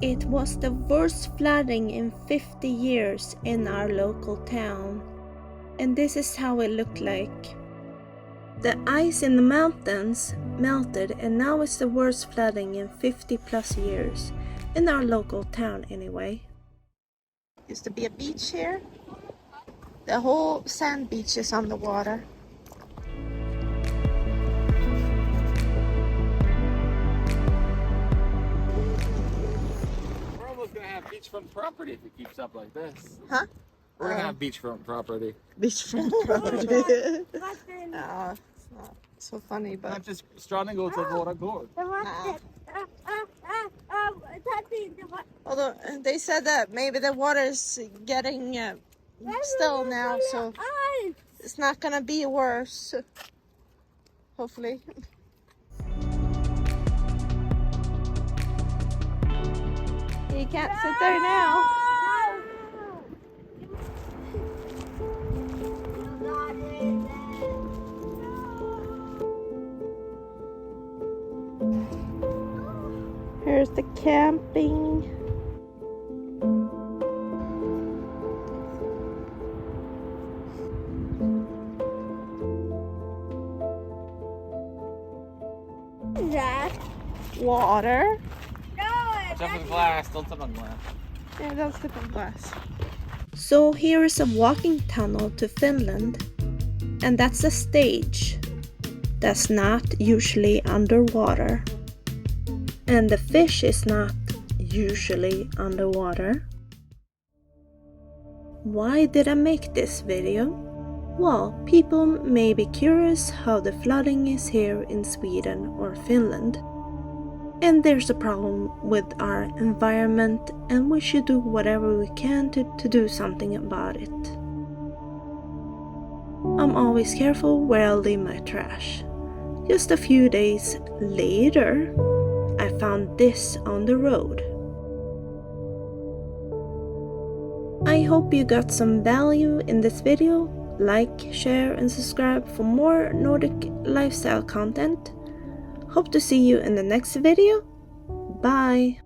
It was the worst flooding in 50 years in our local town, and this is how it looked like. The ice in the mountains melted, and now it's the worst flooding in 50 plus years, in our local town anyway. Used to be a beach here. The whole sand beach is on the water. We're almost gonna have beachfront property if it keeps up like this. Huh? We're gonna have beachfront property. Beachfront property. It's not so funny, but... Not just stranding till våra gård. Although they said that maybe the water's getting still now, so it's not gonna be worse. Hopefully. You can't sit there now. Here's the camping. Water. Watch out for the glass, don't step on glass. Yeah, don't step on glass. So here is a walking tunnel to Finland, and that's a stage that's not usually underwater, and the fish is not usually underwater. Why did I make this video? Well, people may be curious how the flooding is here in Sweden or Finland. And there's a problem with our environment, and we should do whatever we can to do something about it. I'm always careful where I leave my trash. Just a few days later, I found this on the road. I hope you got some value in this video. Like, share and subscribe for more Nordic lifestyle content. Hope to see you in the next video. Bye!